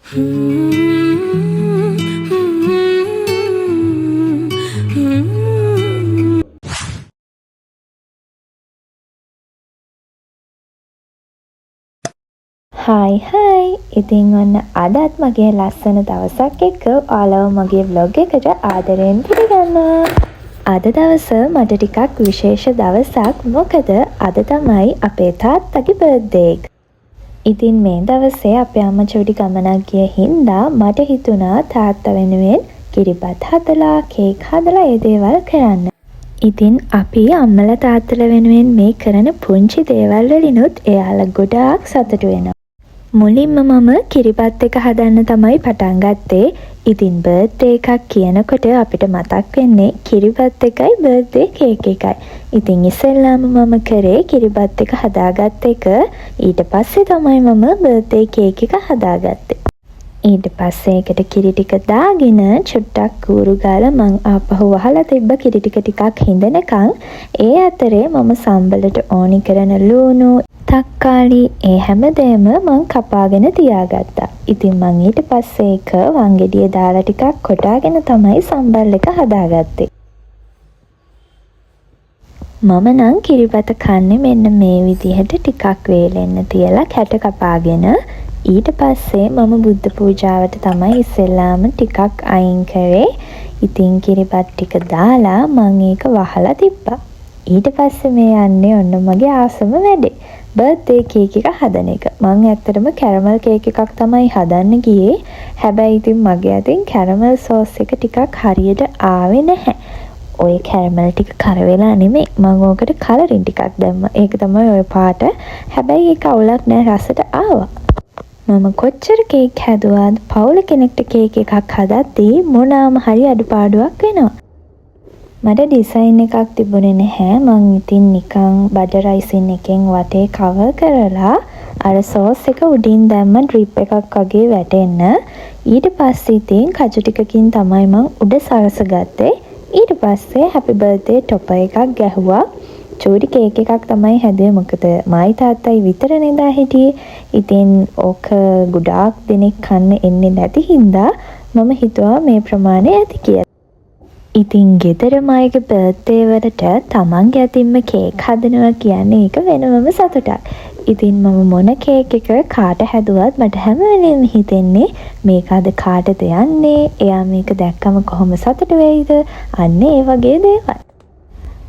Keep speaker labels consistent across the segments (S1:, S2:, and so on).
S1: Hi hi. ඉතින් ඔන්න අදත් මගේ ලස්සන දවසක් එක්ක ඔයාලව මගේ vlog එකට ආදරයෙන් පිළිගන්නවා. අද දවස මට ටිකක් විශේෂ දවසක්. මොකද අද තමයි අපේ තාත්තගේ බර්ත්ඩේ එක. ඉතින් මේ දවසේ අපේ අම්මා චුටි ගමනක් ගිය හින්දා මට හිතුණා තාත්තා වෙනුවෙන් කිරිබත් හදලා කේක් හදලා ඒ දේවල් කරන්න. ඉතින් අපි අම්මලා තාත්තලා වෙනුවෙන් මේ කරන පුංචි දේවල් වලිනුත් එයාලා ගොඩාක් සතුටු වෙනවා. මුලින්ම මම කිරිබත් එක හදන්න තමයි පටන් ගත්තේ. ඉතින් බර්ත්ඩේ එකක් කියනකොට අපිට මතක් වෙන්නේ කිරිබත් එකයි බර්ත්ඩේ කේක් එකයි. ඉතින් ඉස්සෙල්ලාම මම කරේ කිරිබත් එක හදාගත්ත එක. ඊට පස්සේ තමයි මම බර්ත්ඩේ කේක් එක හදාගත්තේ. ඊට පස්සේ ඒකට කිරි ටික දාගෙන චුට්ටක් කූරු ගාලා මං ආපහු වහලා තිබ්බ කිරි ටිකක් හිඳනකන් ඒ අතරේ මම සම්බලට ඕනි කරන ලුණු තක්කාලි ඒ හැමදේම මං කපාගෙන තියාගත්තා. ඉතින් මං ඊට පස්සේ ඒක වංගෙඩිය දාලා ටිකක් කොටාගෙන තමයි සම්බල් එක හදාගත්තේ. මම නම් කිරිබත කන්නේ මෙන්න මේ විදිහට ටිකක් වේලෙන්න තියලා කැට කපාගෙන. ඊට පස්සේ මම බුද්ධ පූජාවට තමයි ඉස්සෙල්ලාම ටිකක් අයින් කරේ. ඉතින් කිරිබත් ටික දාලා මං ඒක වහලා තිබ්බා. ඊට පස්සේ මේ යන්නේ ඔන්න මගේ ආසම වැඩේ. බර්ත්ඩේ කේක් එක හදන එක. මං ඇත්තටම කැරමල් කේක් එකක් තමයි හදන්න ගියේ. හැබැයි ඉතින් මගේ අතින් කැරමල් සෝස් එක ටිකක් හරියට ආවේ නැහැ. ඔය කැරමල් ටික කර වෙලා නෙමෙයි. මං ඕකට කලරින් ටිකක් දැම්මා. ඒක තමයි ඔය පාට. හැබැයි ඒක අවුලක් නෑ, රසට ආවා. මම කොච්චර කේක් හැදුවාද පවුල කෙනෙක්ට කේක් එකක් හදද්දී මොනාම හරි අඩුපාඩුවක් වෙනවා. මට ඩිසයින් එකක් තිබුණේ නැහැ. මං ඉතින් නිකන් බටර් රයිසින් එකෙන් වටේ කවර් කරලා අර සෝස් එක උඩින් දැම්ම ඩ්‍රිප් එකක් වගේ වැටෙන්න. ඊට පස්සේ ඉතින් කජු ටිකකින් තමයි මං උඩ සරසගත්තේ. ඊට පස්සේ හැපි බර්ත්ඩේ ටොපර් එකක් ගැහුවා. චූටි කේක් එකක් තමයි හැදුවේ. මොකද මයි තාත්තයි විතරනේ දා හිටියේ. ඉතින් ඕක ගොඩාක් දෙනෙක් කන්න එන්නේ නැති හින්දා මම හිතුවා මේ ප්‍රමාණය ඇති කියලා. ඉතින් ගෙදර මයිගේ බර්ත්ඩේ වලට තමන්ගේ අතින්ම කේක් හදනවා කියන්නේ ඒක වෙනමම සතුටක්. ඉතින් මම මොන කේක් එක කාට හැදුවත් මට හැම වෙලේම හිතෙන්නේ මේක අද කාටද යන්නේ? එයා මේක දැක්කම කොහොම සතුටු වෙයිද? අන්න ඒ වගේ දේවල්.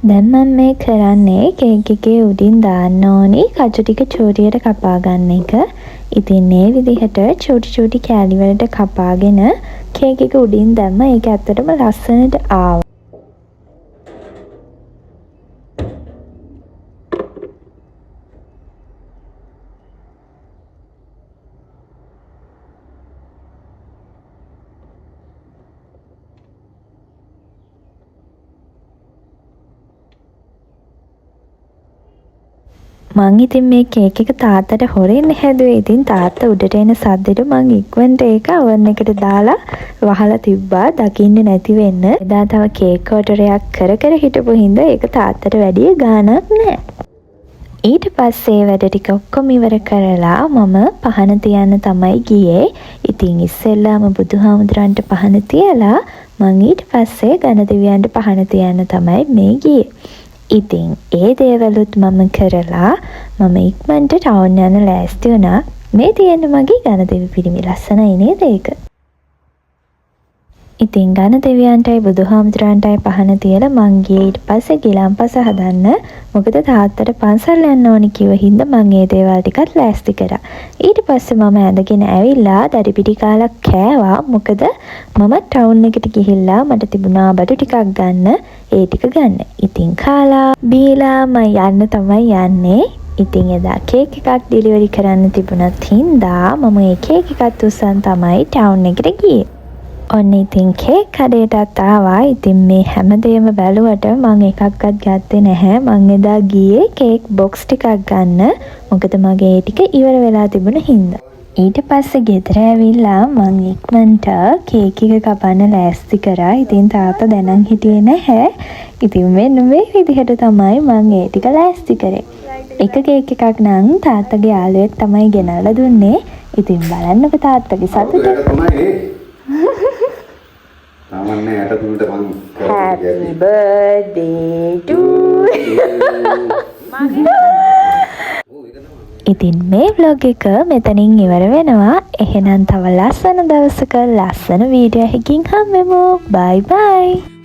S1: දැන් මම මේ කරන්නේ කේක් එකේ උඩින් දාන්න ඕනි කජු ටික චූටියට කපා ගන්න එක. ඉතින් මේ විදිහට චූටි කෑලි වලට කපාගෙන කේක් එක උඩින් දැම්ම. ඒක ඇත්තටම ලස්සනට ආවා. මං ඉතින් මේ කේක් එක තාත්තට හොරෙන් හැදුවේ. ඉතින් තාත්තා උඩට එන සද්දෙට මං ඉක්මනට ඒක oven එකට දාලා වහලා තිබ්බා දකින්න නැති වෙන්න. එදා තව කේක් ඕඩරයක් කර හිටපු හින්දා ඒක තාත්තට වැඩි ගාණක් නැහැ. ඊට පස්සේ වැඩ ටික ඔක්කොම ඉවර කරලා මම පහන තියන්න තමයි ගියේ. ඉතින් ඉස්සෙල්ලාම බුදුහාමුදුරන්ට පහන තියලා මං ඊට පස්සේ ගණදෙවියන්ට පහන තියන්න තමයි මේ ගියේ. ඉතින් ඒ දේවලුත් මම කරලා මම ඉක්මනට ටවුන් යන ලෑස්ති වුණා. මේ තියෙන මගේ ගණදෙවි පිරිමි ලස්සනයි නේද ඒක? ඉතින් ගණදෙවියන්ටයි බුදුහාමුදුරන්ටයි පහන තියලා මං ගියේ ඊට පස්සේ ගිලම්පස හදන්න. මොකද තාත්තට පන්සල් යන්න ඕනි කිව්ව හින්දා මං ඒ දේවල් ටිකත් ලෑස්ති කරා. ඊට පස්සේ මම ඇඳගෙන ඇවිල්ලා දඩි පිටි කාලා කෑවා. මොකද මම ටවුන් එකට ගිහිල්ලා මට තිබුණා බඩු ටිකක් ගන්න. ඒ ටික ගන්න. ඉතින් කාලා බීලා මම යන්න තමයි යන්නේ. ඉතින් එදා කේක් එකක් ඩෙලිවරි කරන්න තිබුණත් හින්දා මම ඒ කේක් එකත් උස්සන් තමයි ටවුන් එකට ගියේ. ඔන්න ඉතින් කේක් කඩේටත් ආවා. ඉතින් මේ හැමදේම බැලුවට මම එකක්වත් ගත්තේ නැහැ. මම එදා ගියේ කේක් බොක්ස් ටිකක් ගන්න. මොකද මගේ ඒ ටික ඉවර වෙලා තිබුණ හින්දා. ඊට පස්සේ ගෙදර ඇවිල්ලා මං ඉක්මනට කේක් එක කපන්න ලෑස්ති කරා. ඉතින් තාත්තා දැනන් හිටියේ නැහැ. ඉතින් මෙන්න මේ විදිහට තමයි මං ඒ ටික ලෑස්ති කරේ. එක කේක් එකක් නම් තාත්තගේ යාළුවෙක් තමයි ගෙනල්ලා දුන්නේ. ඉතින් බලන්නක තාත්තගේ සතුට.
S2: තමන්නේ 63ට මං
S1: Happy birthday to ඉතින් මේ vlog එක මෙතනින් ඉවර වෙනවා. එහෙනම් තව ලස්සන දවසක ලස්සන වීඩියෝ එකකින් හම්බෙමු. bye bye.